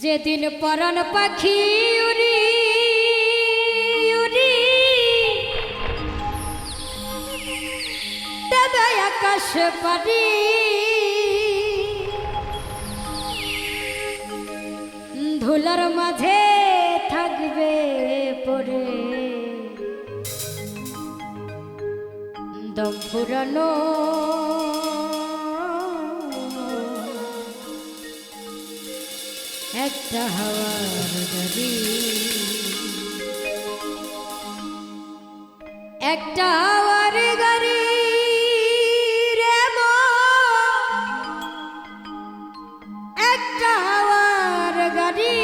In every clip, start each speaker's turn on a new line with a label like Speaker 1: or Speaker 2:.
Speaker 1: যেদিন পরাণ পাখি উড়ি উড়ি দেবে আকাশ পাড়ি, ধুলার মাঝে থাকবে পড়ে দম ফুরানো একটা হাওয়ার গাড়ি, একটা হাওয়ার গাড়ি রে মন, একটা হাওয়ার গাড়ি।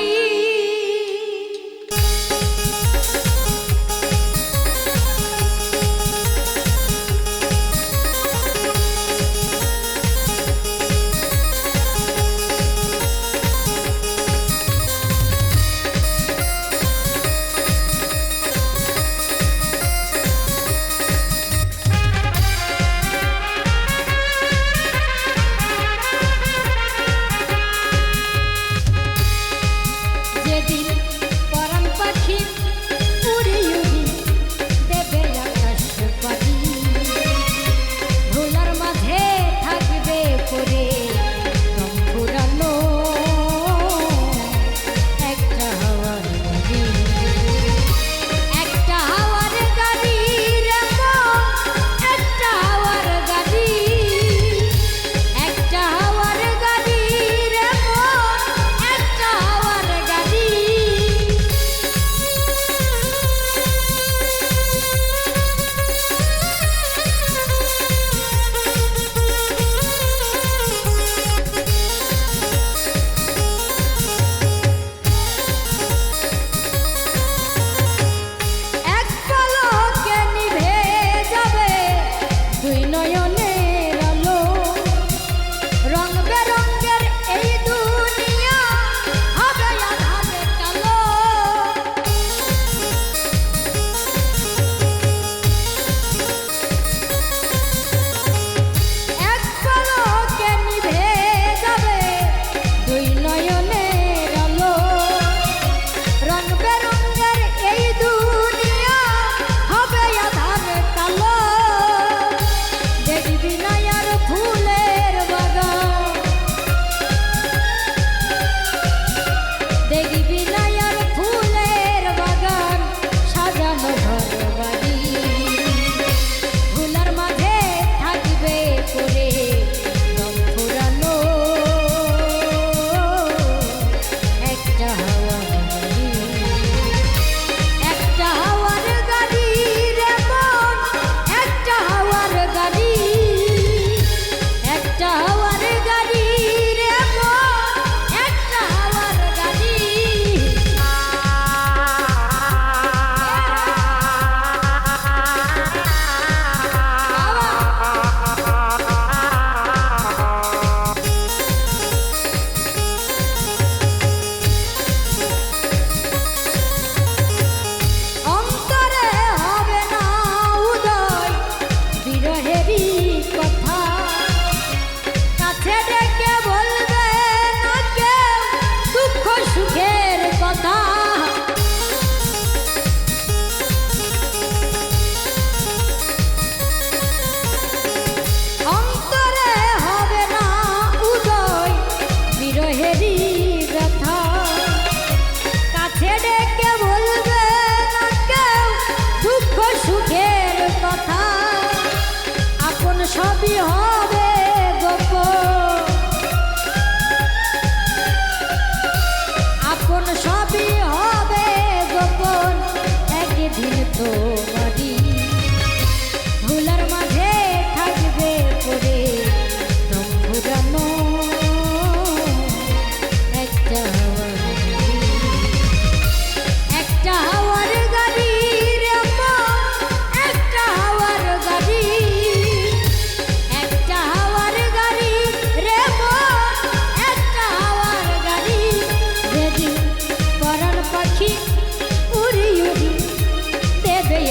Speaker 1: সবই হবে গোপন, আপন সবই হবে গোপন, একদিন তোমারই ধুলার মাঝে থাকবে পড়ে দম ফুরানো একটা হাওয়ার গাড়ি রে মন, একটা হাওয়ার গাড়ি, একটা হাওয়ার গাড়ি রে মন, একটা হাওয়ার গাড়ি। যেদিন পরাণ পাখি উড়ি উড়ি দেবে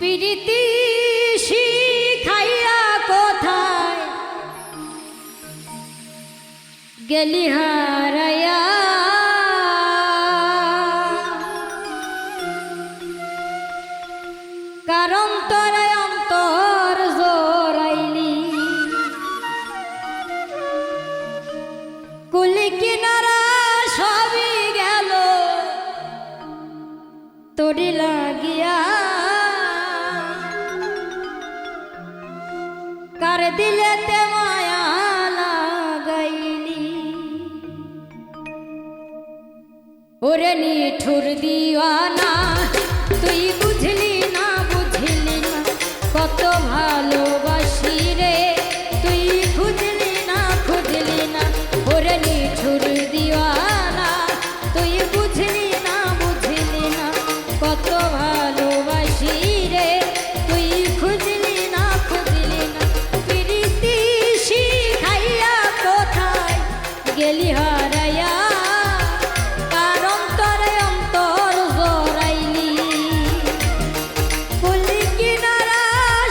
Speaker 1: প্রীতি শিখাইয়া কোথায় গেলি হারাইয়া, কারণ তোরে অন্তর জোরাইলি, কুলি কিনারা সবই গেল তোরে লাগিয়া, কার দিলেতে মায়া লাগাইলি। ওরে নিঠুর দিওয়ানা তুই বুঝলি না, বুঝলি না কত ভালোবাসি রে, তুই খুঁজলি না, খুঁজলি না। ওরে নিঠুর দিওয়ানা তুই বুঝলি না, বুঝলি না কত ভালোবাসি রে, তুই খুঁজলি না, খুঁজলি না। প্রীতি শিখাইয়া কোথায় গেলি হারাইয়া, কারণ তোরে অন্তর জোরাইলি, কুলি কিনারা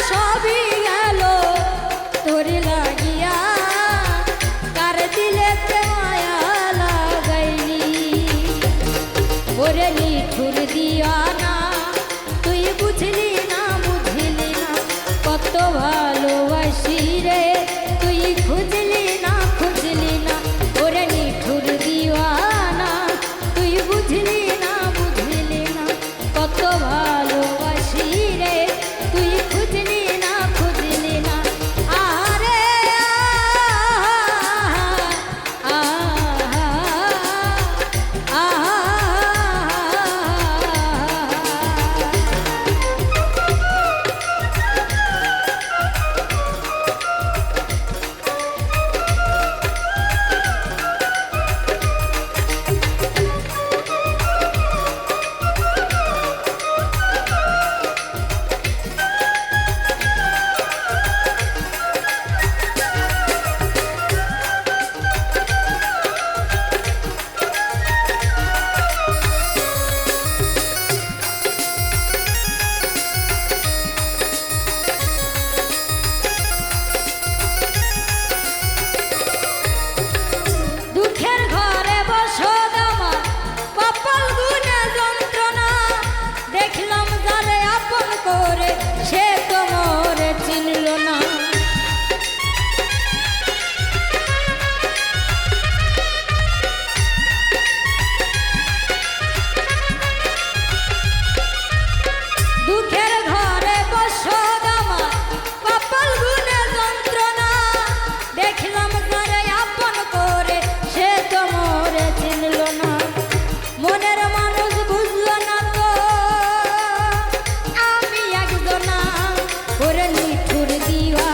Speaker 1: সবই গেল তোরে লাগিয়া, কার দিলেতে মায়া লাগাইলি। ওরে নিঠুর দিওয়ানা তুই বুঝলি না, বুঝলি না কত ভালোবাসি রে, তুই খুঁজলি না, খুঁজলি না। ওরে নিঠুর দিওয়ানা তুই বুঝলি না, বুঝলি না কত ভালোবাসি রে, তুই খুঁজলি না, খুঁজলি না। আরে আহা, আহা, আহা। দুঃখের ঘরে বসত আমার কপাল গুনে যন্ত্রণা, দেখলাম যারে আপন করে সে তো মোরে চিনল না। দুঃখের ঘরে বসত আমার কপাল গুনে যন্ত্রণা, দেখলাম যারে আপন করে সে তো মোরে চিনল না। মনের মানুষ বুঝলো না তো আমি একজনা, ওরে নিঠুর দিওয়ানা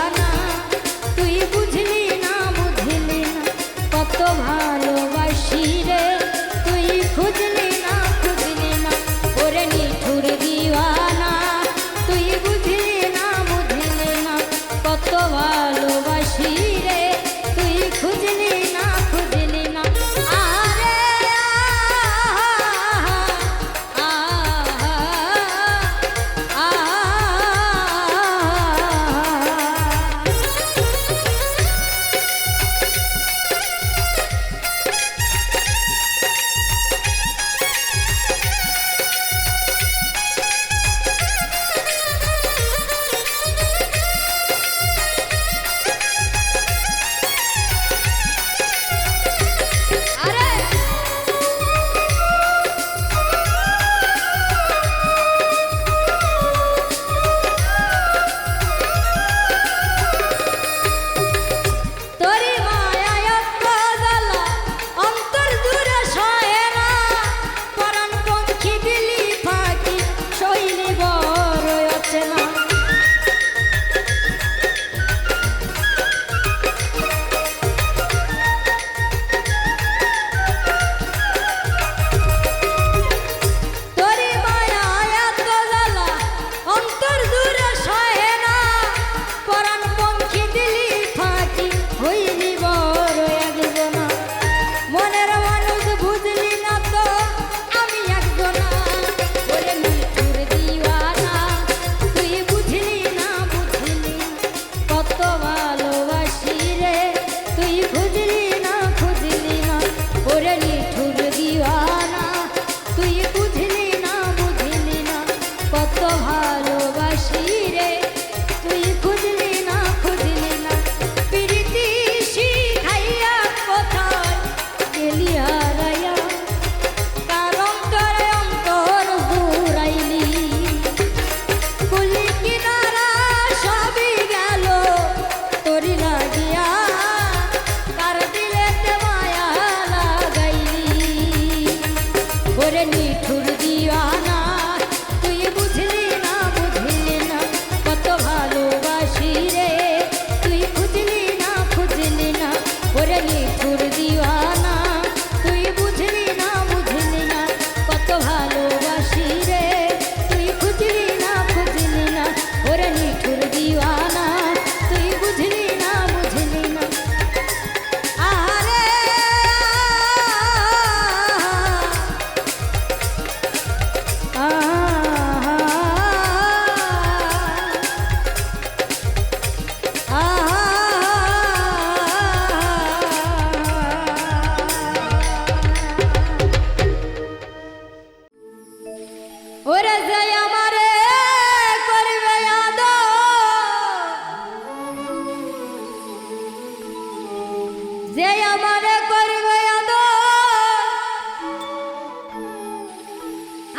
Speaker 1: যে আমারে করবে আদর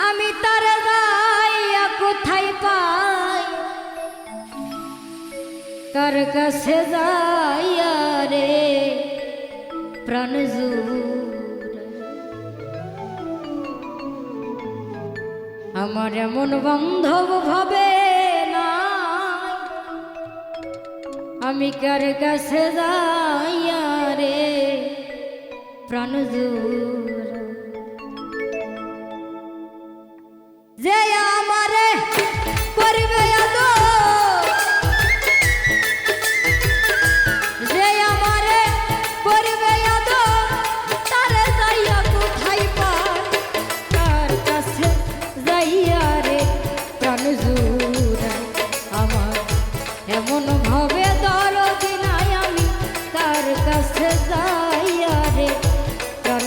Speaker 1: আমি তারে যাইয়া কোথায় পাই কার কাছে যাইয়া রে প্রাণ আমার এমন বান্ধব ভাবে না আমি কার কাছে যাইয়া রে প্রাণ যে আমারে করবে আদর যে আমারে করবে আদর তারে যাইয়া কোথায় পাই কার কাছে যাইয়া রে প্রাণ আমার এমন ভাবে দরদি নাই আমি কার কাছে যাইয়া রে প্রাণ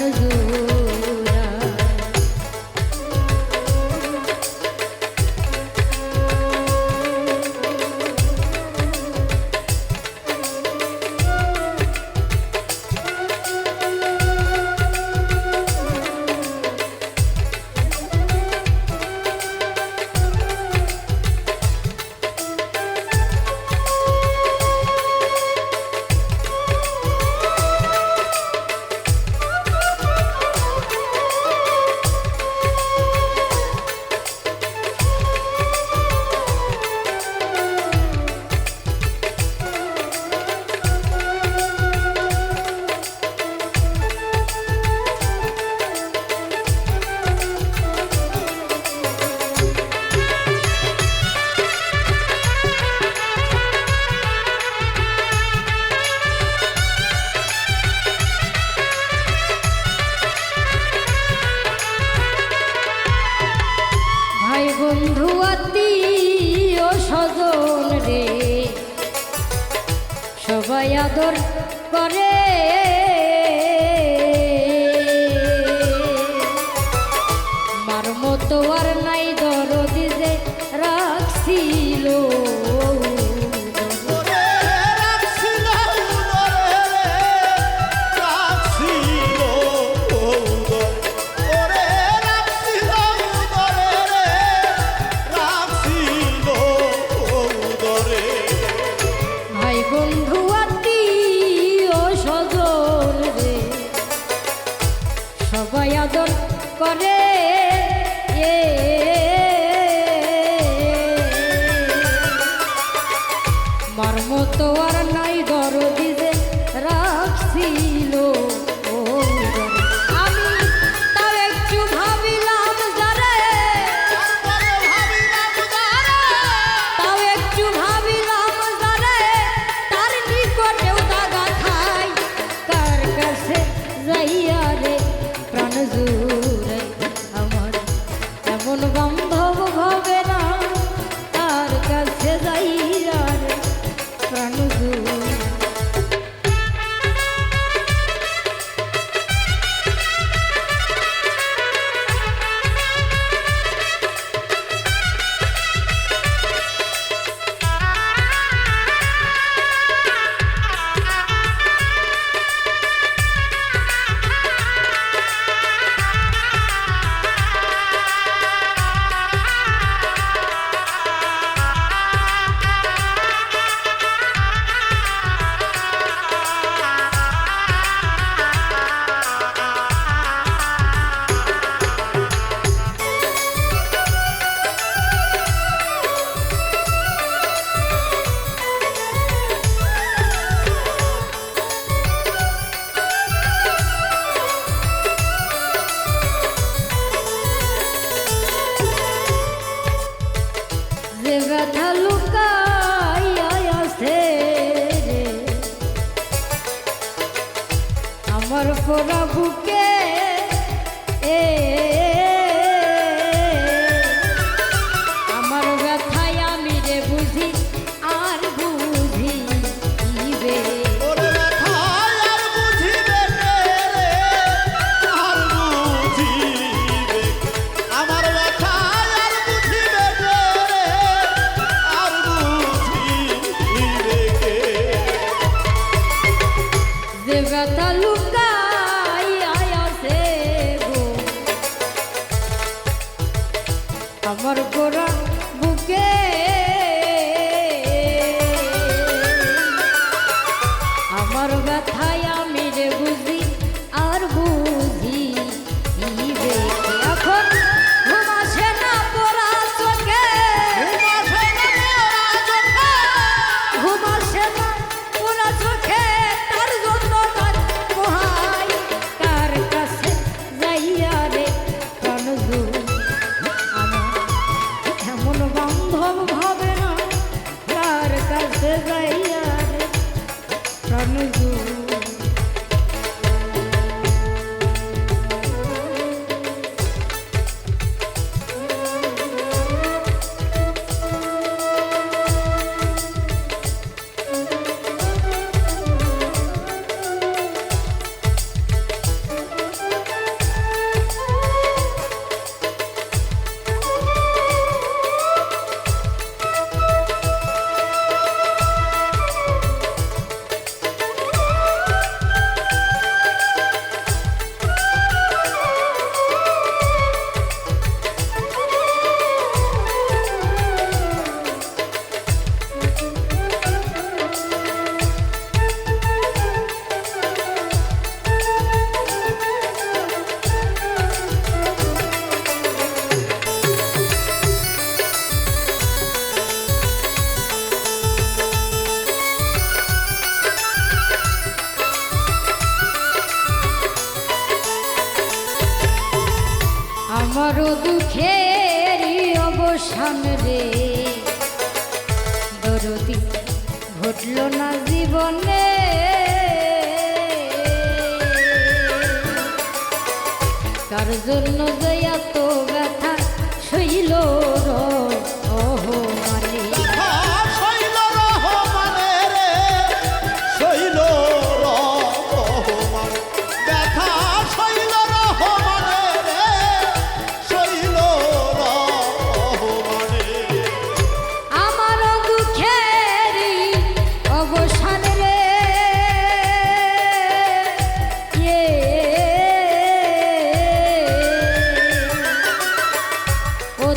Speaker 1: বন্ধু আত্মীয় স্বজন রে সবাই আদর করে মার মতো আর নাই দরদি যে রাখছিল সবাই আদর করে মার মতো আর নাই দরদি যে রাখছিল আমি তাও একটু ভাবিলাম যারে তাও একটু ভাবিলাম যারে তার নিকটেও দাগা খাই কার কাছে যাইয়া রে প্রাণ আমার এমন বান্ধব হবে না তার কাছে যাইয়া রে প্রাণ যে ব্যথা লুকাইয়া আছে রে আমার পোড়া বুকে আমার ব্যথায় আমি রে বুঝি আর বুঝি যে ব্যথা লুকাই আছে গো আমার গোরা বুকে আমার ব্যথায় আমি রে বুঝি আর বুঝি এখন ঘুম আসে না পোড়া চোখে ঘুম আসে না পোড়া চোখে তার জন্য তার পোহাই কার কাছে যাইয়া রে প্রাণজু আমার এমন বান্ধব ভাবে না কার কাছে যাইয়া রে প্রাণজু আমারও দুঃখেরই অবসান রে দরদি ঘটল না জীবনে কার জন্য যে এত ব্যথা সইল ওহ মানে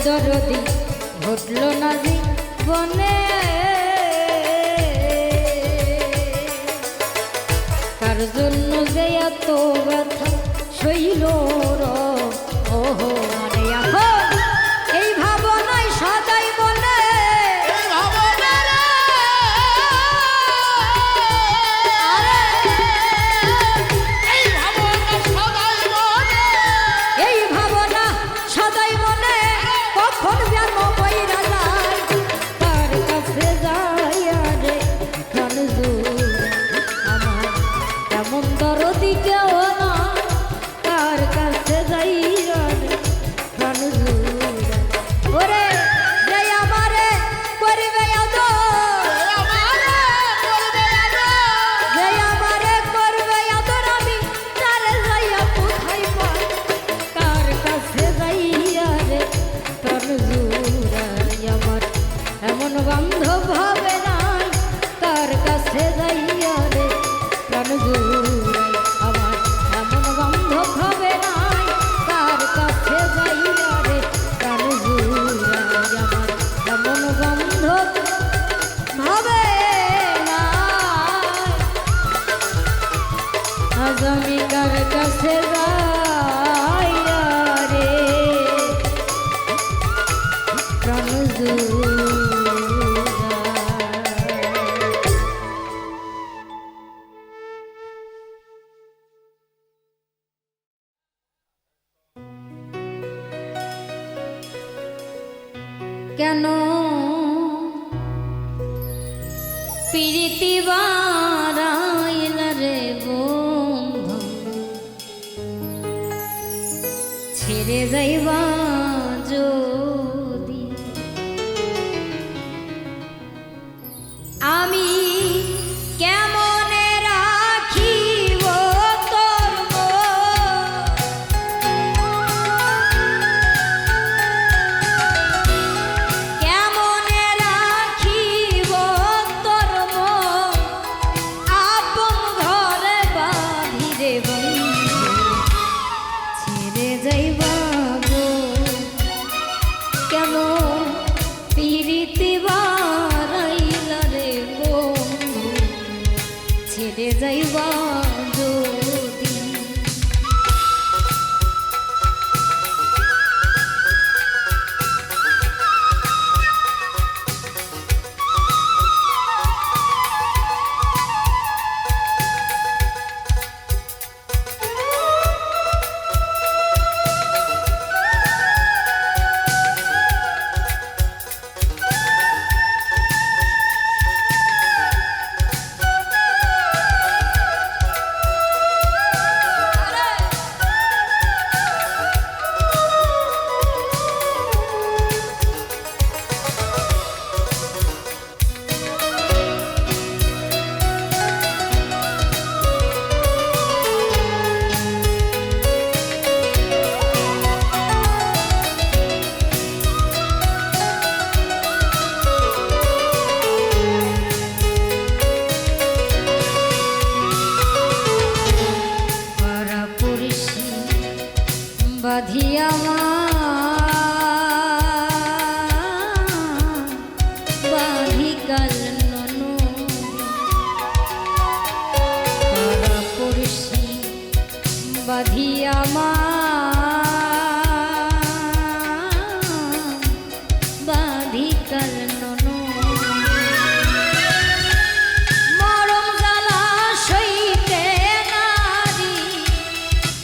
Speaker 1: দরদি ঘটল না জীবনে কার জন্য যে এত ব্যথা সইল ওহ মানে এখন এই ভাবনায় সদাই বলে এই ভাবনা সদাই বলে কখন যেন বইরা যায় তার কাছে যাইয়া রে প্রাণজু আমার এমন দরদি কেউ না তার কাছে যাইয়া রে প্রাণজু ওরে যে আমারে করবে যে আমারে করবে আদর আমি তারে যাইয়া কোথায় পাই তার কাছে যাইয়া রে প্রাণজুড়াই আমার এমন বান্ধব হবে নাই তার কাছে যাইয়া রে প্রাণজুড়াই আমার এমন বান্ধব হবে নাই তার কাছে যাইয়া রে প্রাণজুড়াই আমার এমন বান্ধব হবে না আজ আমি কার কাছে যাইয়া রে কেন প্রীতি বাড়াইলা রে বন্ধু ছেড়ে যাইবা যদি আমি কেমনে রাখিব তোর কেমনে রাখিব তোর আপন ঘরে বা বাঁধিয়া মা বাঁধি কারণ মরম জ্বালা সইতে নারী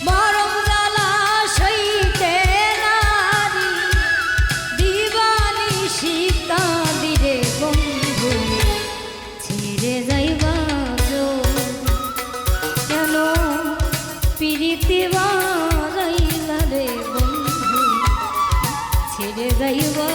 Speaker 1: মরম জ্বালা সইতে নারী দিবানি সীতা দিরে বন্ধু ছেড়ে যাইবা কেন পিরিতি বাজাইলা রে বন্ধু ছেড়ে যাইবা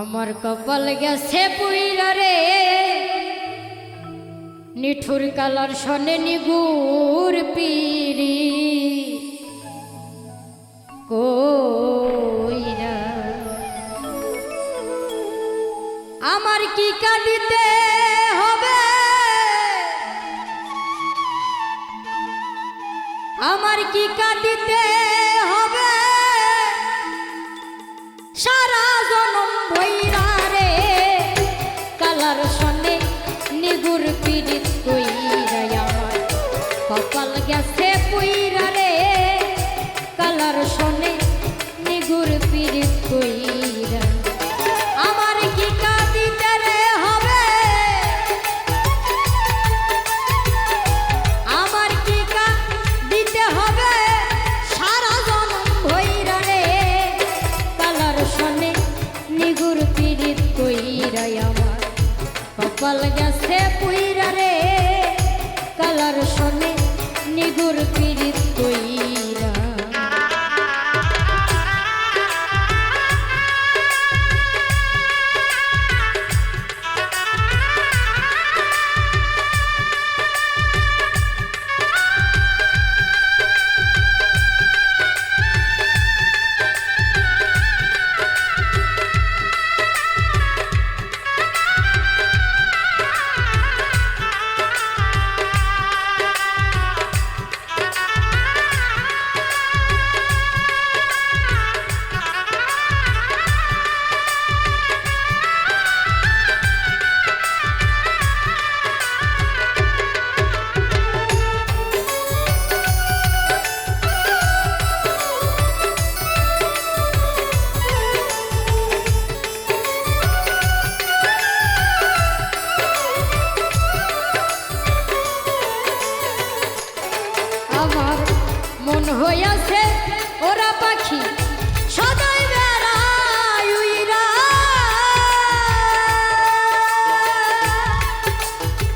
Speaker 1: আমার কপাল গেছে পুইরা রে নিঠুর কালার শনে নিগুর পিরি কইরা আমার কি কাঁদিতে হবে আমার কি কাঁদিতে হবে সারা জনম ভৈরা রে কালার শনে নিগুর পীড়িত কইরা আমার কপাল গেছে পুইরা রে কালার শনে নিগুর পীড়িত কইরা আমার কি কাঁদিতে রে হবে আমার কি কাঁদিতে হবে সারা জনম ভৈরা রে কালার শনে নিগুর পীড়িত কইরা আমার কপাল গেছে পুইরা রে কালার শনে নিগুর পীড়িত কইরা মন হইয়াছে ওরা পাখি সদাই বেড়ায় উইরা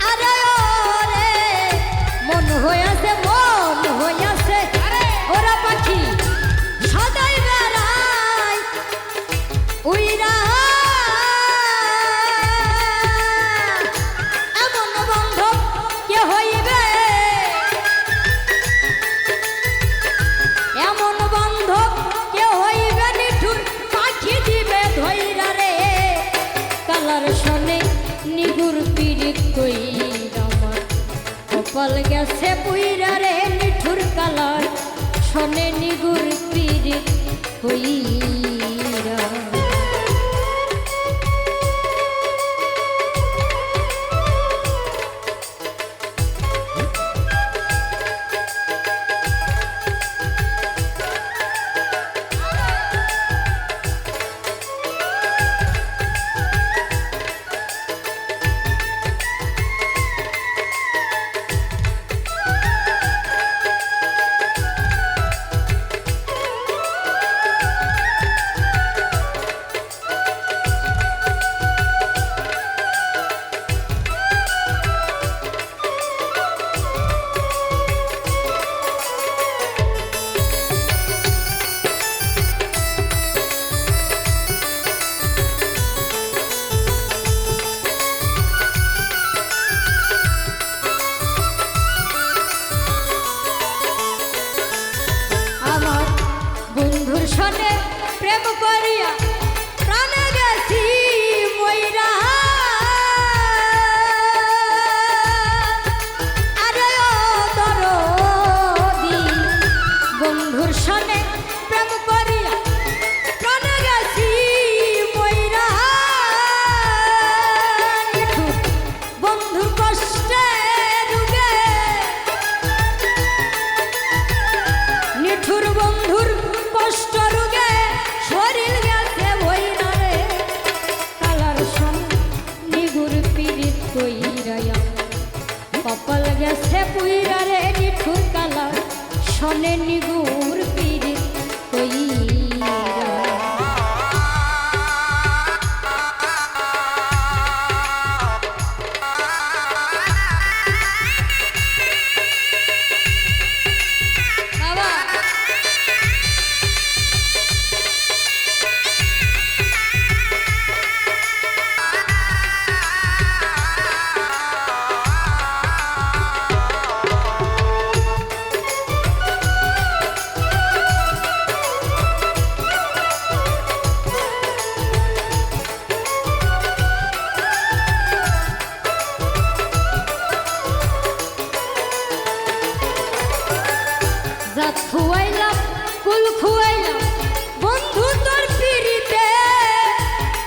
Speaker 1: আরে ওরে মন হইয়াছে ওরা পাখি সদাই বেড়ায় উইরা এমন বান্ধব কে হইবে এমন বান্ধব কে হইবে নিঠুর পাখি দিবে ধইরা রে কালার শনে নিগুর পীড়িত কইরা আমার কপাল গেছে পুইরা রে নিঠুর কালার শনে নিগুর পীড়িত কইরা শনে প্রেম করিয়া প্রাণে গেছি মইরা আরে ও দরদি বন্ধুর শনে প্রেম করিয়া প্রাণে গেছি মইরা বন্ধু কষ্টে রুগে নিঠুর বন্ধুর কষ্ট রোগে শরীর গেছে ভইরা রে কালার শনে নিগুর পীড়িত কইরা কপাল গেছে পুইরা রে নিঠুর কালার শনে নিগুর পীড়িত কইরা খুয়াইলাম কুল খুয়াইলাম বন্ধু তোর পিড়িতে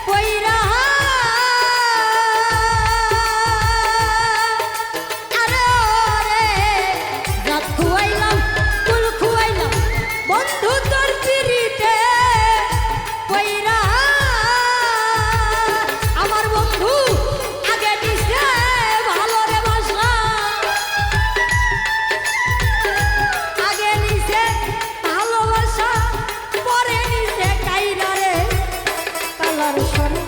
Speaker 1: কইরা আরে ওরে রাত খুয়াইলাম কুল খুয়াইলাম বন্ধু তোর পিড়িতে কইরা আমার বন্ধু আগে দিছে ভালো রে বাসা আগে নিছে ভালোবাসা পরে নিছে কাইরা রে কালার সরে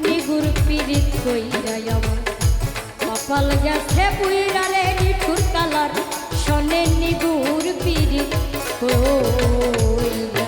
Speaker 1: নিগুর পিরিত কইরা আমার কপাল গেছে পুইরা রে নিঠুর কালার সনে নিগুর পিরিত কইরা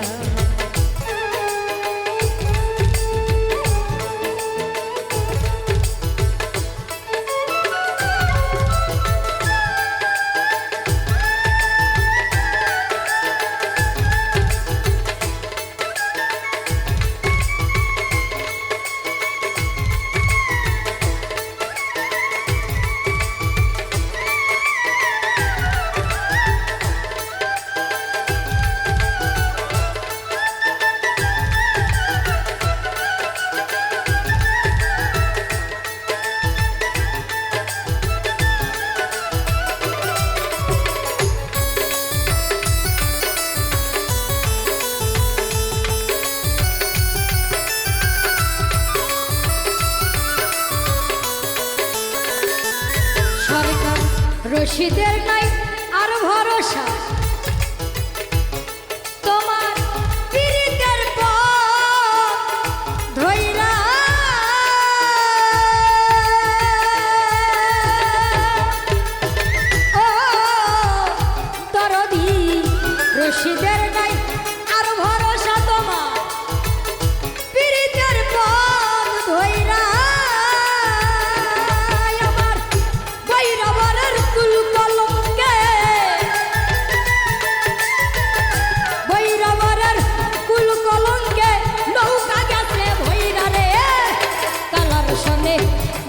Speaker 1: রশিদের নাই আর ভরসা তোমার পিরিতের পথ ধইরা ও দরদি রশিদের নাই আর ভরসা তোমার পিরিতের পথ ধইরা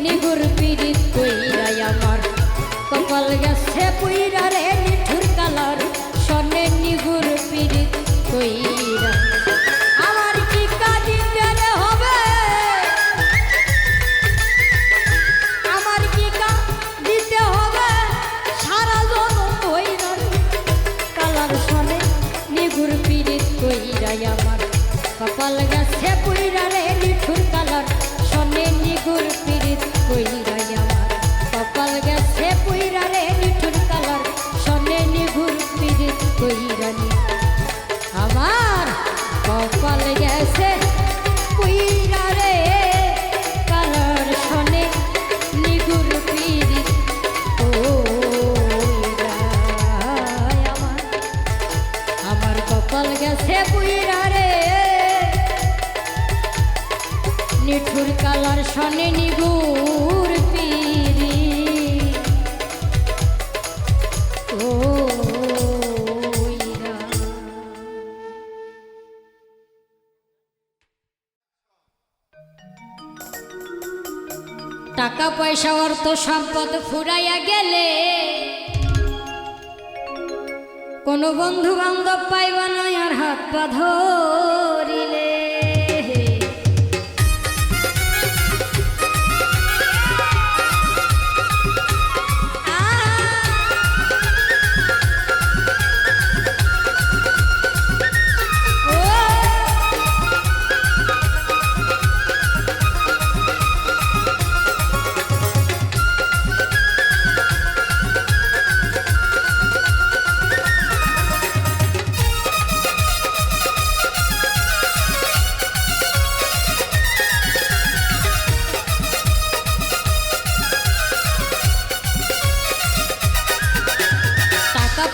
Speaker 1: নিগুর পিরিত কইরা আমার কপাল গেছে পুইরা রে নিঠুর কালার সনে নিগুর পিরিত কইরা আমার কি কাঁদিতে রে হবে আমার কি কাঁদিতে হবে সারা জনম হইরা কালার সনে নিগুর পিরিত কইরা আমার কপাল গেছে পুইরা রে নিঠুর কালার সনে নিগুর পিরিত কইরা আমার কপাল গেছে পুইরা রে নিঠুর কালার সনে নিগুর পিরিত কইরা আমার কপাল গেছে পুইরা রে কালার সনে নিগুর পিরিত কইরা আমার কপাল গেছে পুইরা রে নিঠুর কালার সনে নিগুর পিরি কইরা টাকা পয়সা অর্থ সম্পদ ফুরাইয়া গেলে কোনো বন্ধু বান্ধব পাইবা না আর হাত পা ধরিলে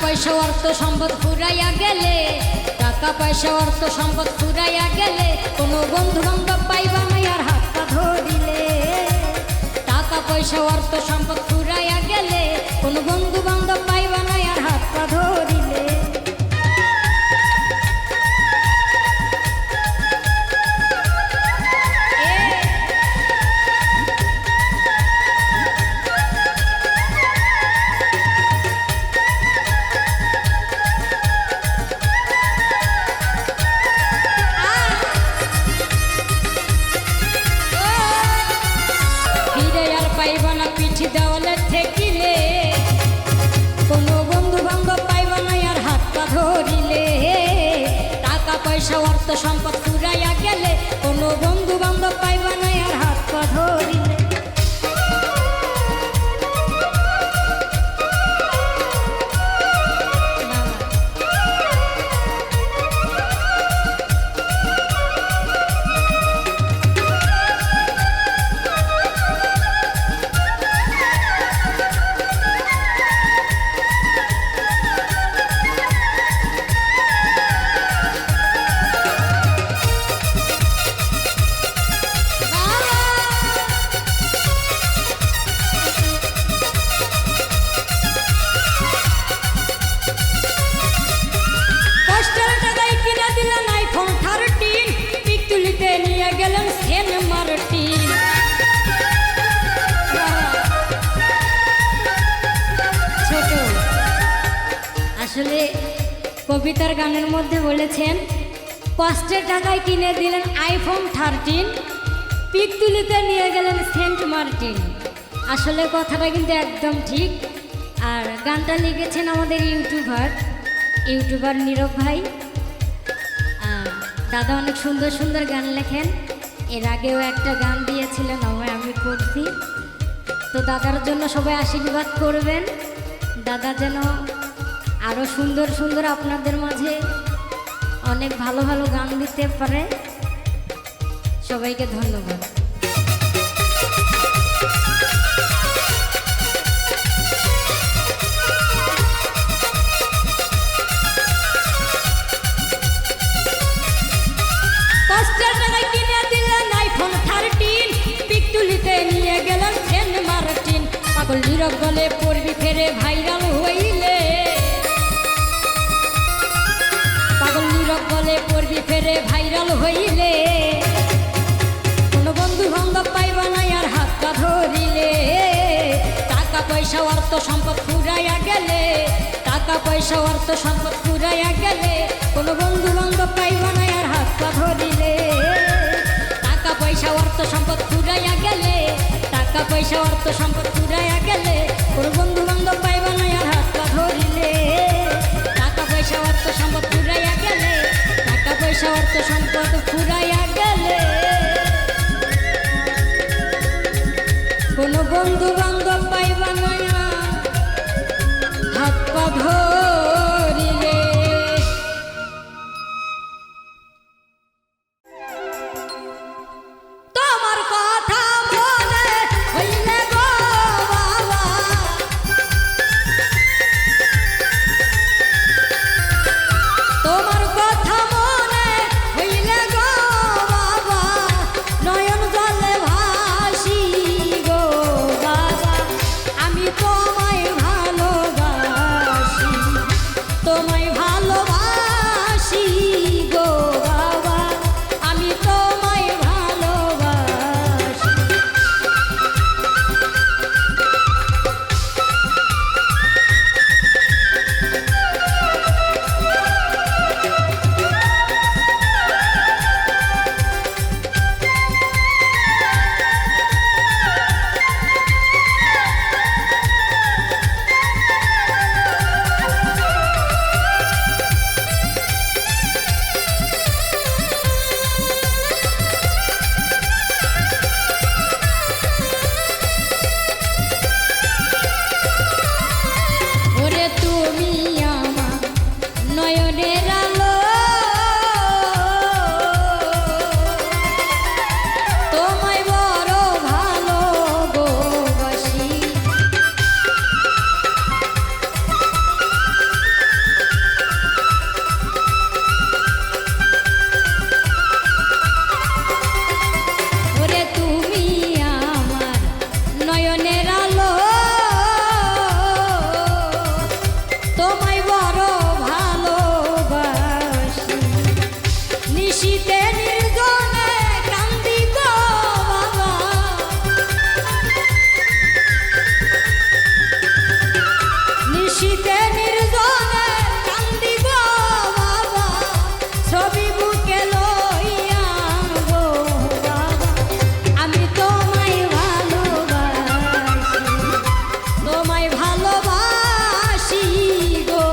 Speaker 1: পয়সা অর্থ সম্পদ ফুরাইয়া গেলে টাকা পয়সা অর্থ সম্পদ ফুরাইয়া গেলে কোনো বন্ধু বান্ধব পাইবা না আর হাত পা ধরিলে টাকা পয়সা অর্থ সম্পদ ফুরাইয়া গেলে কোনো বন্ধু বান্ধব পাইবা না আর হাত পা ধরিলে পয়সা অর্থ সম্পদ ফুরাইয়া গেলে কোনো বন্ধু বান্ধব পাইবা না আর হাত পা ধরিলে। আসলে কবিতার গানের মধ্যে বলেছেন কষ্টের টাকায় কিনে দিলেন আইফোন 13, পিক তুলিতে নিয়ে গেলেন সেন্ট মার্টিন। আসলে কথাটা কিন্তু একদম ঠিক। আর গানটা লিখেছেন আমাদের ইউটিউবার নীরব ভাই। দাদা অনেক সুন্দর সুন্দর গান লেখেন, এর আগেও একটা গান দিয়েছিলেন আমি করছি। তো দাদার জন্য সবাই আশীর্বাদ করবেন, দাদা যেন আরও সুন্দর সুন্দর আপনাদের মাঝে অনেক ভালো ভালো গান দিতে পারে। সবাইকে ধন্যবাদ। কষ্টের টাকায় কিনে দিলেন আইফোন 13, পিক তুলিতে নিয়ে গেলেন সেন্ট মার্টিন। পাগল নীরব গলে পড়বি ফেরে ভাইরাল হইলে, পাগল নীরব গলে পড়বি ফেরে ভাইরাল হইলে কোনো বন্ধু বান্ধব পাইবা না আর হাত পা ধরিলে। টাকা পয়সা অর্থ সম্পদ ফুরাইয়া গেলে, টাকা পয়সা অর্থ সম্পদ ফুরাইয়া গেলে কোনো বন্ধু বান্ধব পাইবা না আর হাত পা ধরিলে। টাকা পয়সা অর্থ সম্পদ ফুরাইয়া গেলে, টাকা পয়সা অর্থ সম্পদ ফুরাইয়া গেলে কোনো বন্ধু বান্ধব পাইবা না আর হাত পা ধরিলে। টাকা পয়সা অর্থ সম্পদ ফুরাইয়া গেলে, টাকা পয়সা অর্থ সম্পদ ফুরাইয়া গেলে কোনো বন্ধু বান্ধব পাইবা না হাত পা ধরিলে। তোমার কথা মনে হইলে গো বাবা, তোমার কথা মনে হইলে গো বাবা, নয়ন জলে ভাসি গো বাবা, আমি তোমায় ভালোবাসি, তোমায় ভালোবাসি গো বাবা, আমি তোমায় ভালোবাসি। ওরে তুমি আমার নয়নের আলো, তোমায় বড় ভালোবাসি। ওরে তুমি আমার নয়নের আলো, তোমায় বড় ভালোবাসি। নিশীতে নির্জনে কান্দি গো বাবা, নিশীতে নির্জনে কান্দি গো বাবা, ছবি বুকে লইয়া গো বাবা, আমি তোমায় ভালোবাসি, তোমায় ভালোবাসি গো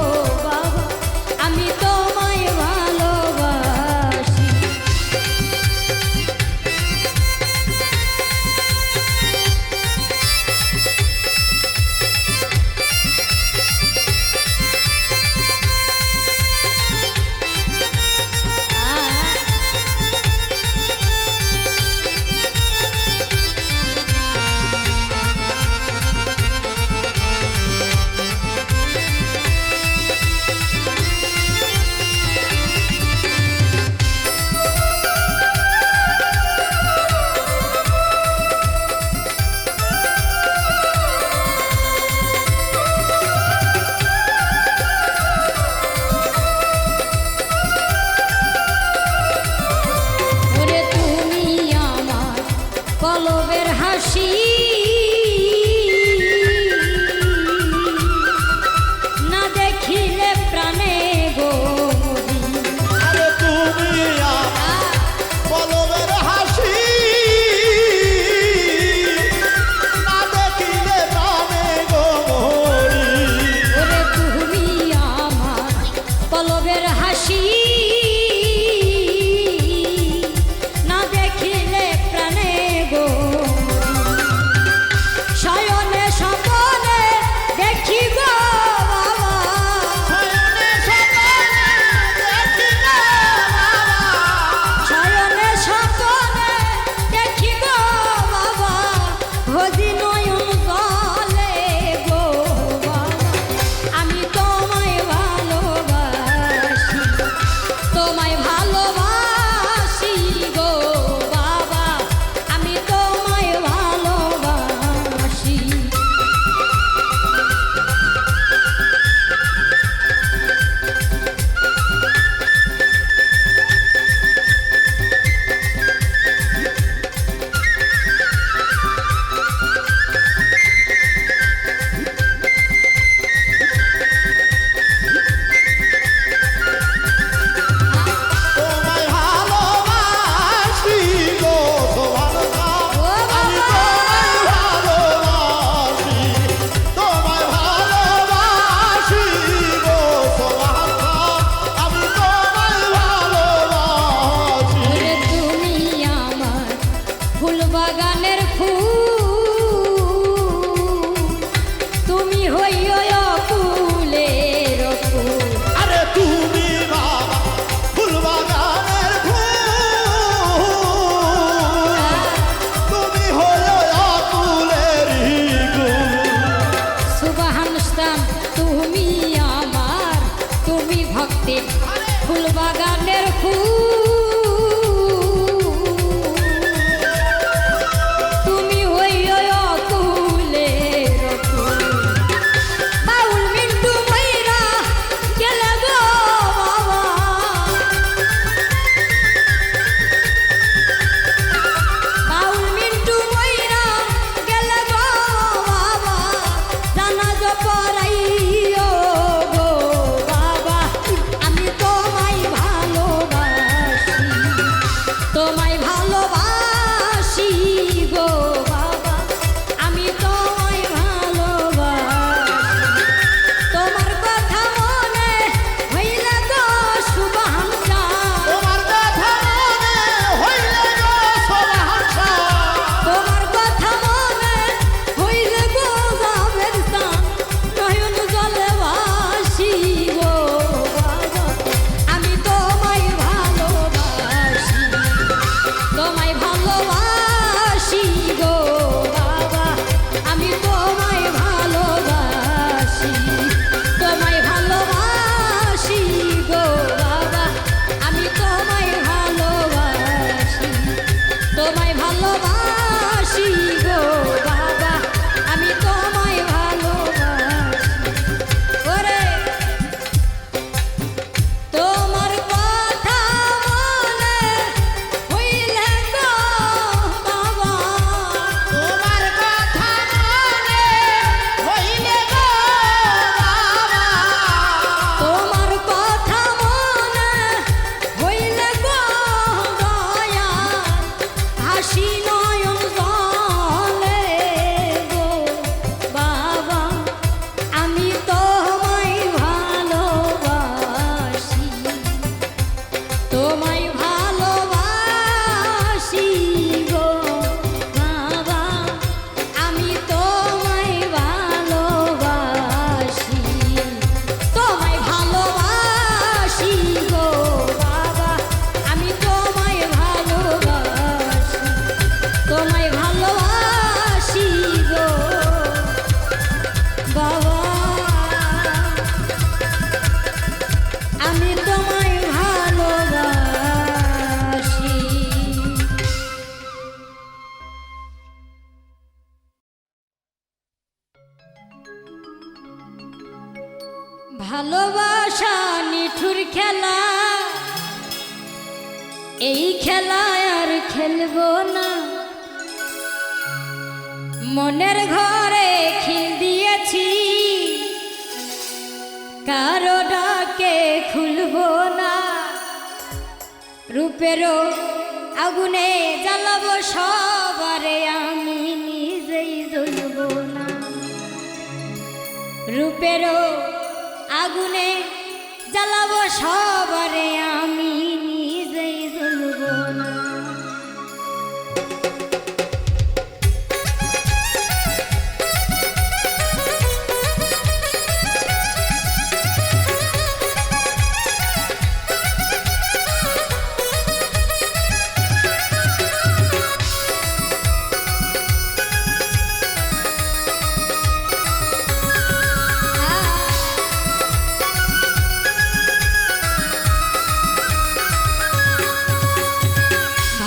Speaker 1: তুমি আমার, তুমি ভক্তের ফুল বাগানের ফুল, তুমি হইও অকুলের ফুল। বাউল মিন্টু মইরা গেলে গো বাবা, বাউল মিন্টু মইরা গেলে গো বাবা, জানাজা পড়াইও গো বাবা, আমি তোমায় ভালোবাসি, তোমায় ভালোবাসি গো বাবা, আমি তোমায় ভালোবাসি। তোমার কথা মনে হইলে গো শুভাংশা,
Speaker 2: তোমার কথা মনে হইলে গো শোভাংসা,
Speaker 1: তোমার কথা মনে হইলে গো যাবের স্থান, নয়ন জলে ভাসি গো বাবা, আমি তোমায় ভালোবাসি, তোমায় ভালোবাসি গো বাবা, আমি তোমায় ভালোবাসি, তোমায় ভালোবাসি গো বাবা, আমি তোমায় ভালোবাসি, তোমায় ভালোবাসি গো বাবা, আমি তোমায় ভালোবাসি। ওরে তোমার কথা মনে হইলে গো বাবা,
Speaker 2: তোমার কথা মনে হইলে গো বাবা,
Speaker 1: তোমার কথা মনে হইলে গো দয়াল, হাসি নয়ন জলে গো বাবা, আমি তোমায় ভালোবাসি, তোমায় ভালোবাসি গো বাবা, আমি তোমায় ভালোবাসি, তোমায় ভালোবাসি গো বাবা, আমি তোমায় ভালোবাসি, তোমায় ভালোবাসি গো বাবা, আমি তোমায় ভালোবাসি। ভালোবাসা নিঠুর খেলা, এই খেলায় আর খেলবো না, মনের ঘরে খিল দিয়েছি, কারো ডাকে খুলবো না, রূপেরও আগুনে জ্বালাবো সবারে, আমি নিজেই জ্বলবো না, রূপেরও আগুনে জ্বালাবো সবারে, আমি নিজেই জ্বলবো না।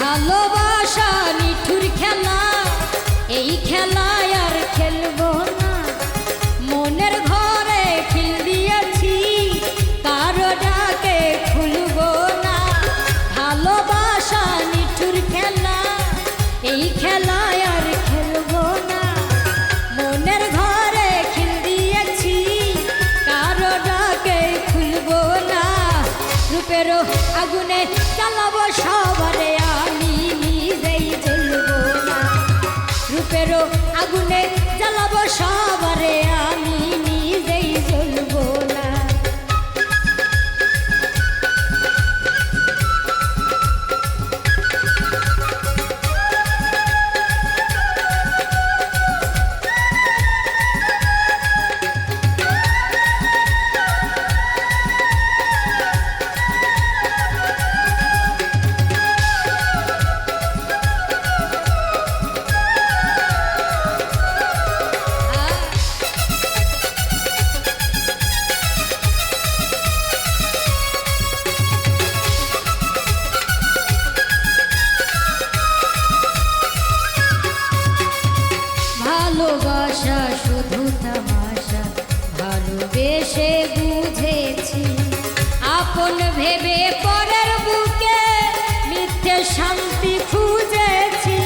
Speaker 1: ভালোবাসা নিঠুর খেলা, এই খেলায় আর খেলবো না, মনের ঘরে খিল দিয়েছি, কারো ডাকে খুলবো না, ভালোবাসা নিঠুর খেলা, এই খেলায় আর খেলবো না, মনের ঘরে খিল দিয়েছি, কারো ডাকে খুলবো না, রূপেরও আগুনে জ্বালাবো সবারে, আমি নিজেই জ্বলবো না, রূপেরও আগুনে জ্বালাবো সবারে, আমি নিজেই জ্বলবো না। আপন ভেবে পরের বুকে মিথ্যে শান্তি খুঁজেছি।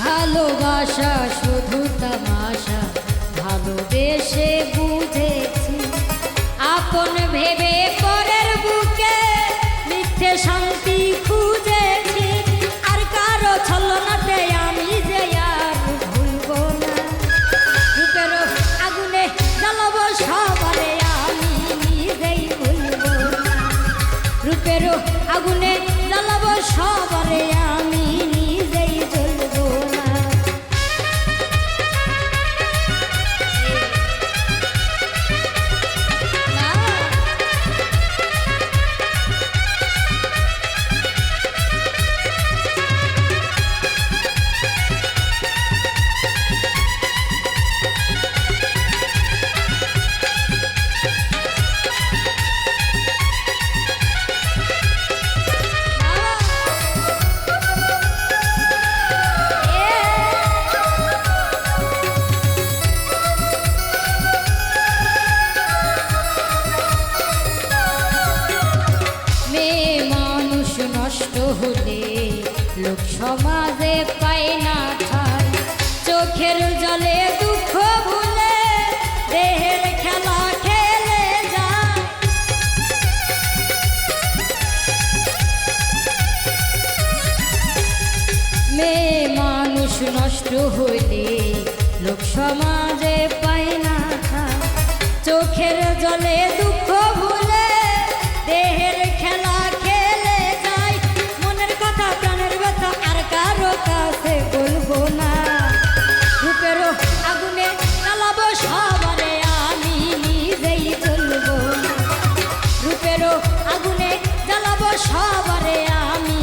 Speaker 1: ভালোবাসা শুধু তামাশা ভালোবেসে বুঝেছি। আপন ভেবে পরের বুকে মিথ্যে শান্তি খুঁজেছি। আর কারো ছলনাতে আমি যে আর ভুলবো না। রূপের আগুনে জ্বালাবো সবারে আমি নিজেই ভুলবো না। রূপের আগুনে জ্বালাবো সবারে আমি নিজেই জ্বলবো না। মেয়ে মানুষ নষ্ট হলে লোক সমাজে পায় না ঠাঁই। চোখের জলে দুঃখ ভুলে দেহের খেলা খেলে যায়। মেয়ে মানুষ নষ্ট হলে লোক সমাজে পায় না ঠাঁই। চোখের জলে দুঃখ ভুলে দেহের খেলা খেলে যায়। মনের কথা প্রাণের ব্যথা আর কারো কাছে বলবো না। রূপের আগুনে জ্বালাবো সবারে আমি নিজেই জ্বলবো না। রূপের আগুনে জ্বালাবো সবারে আমি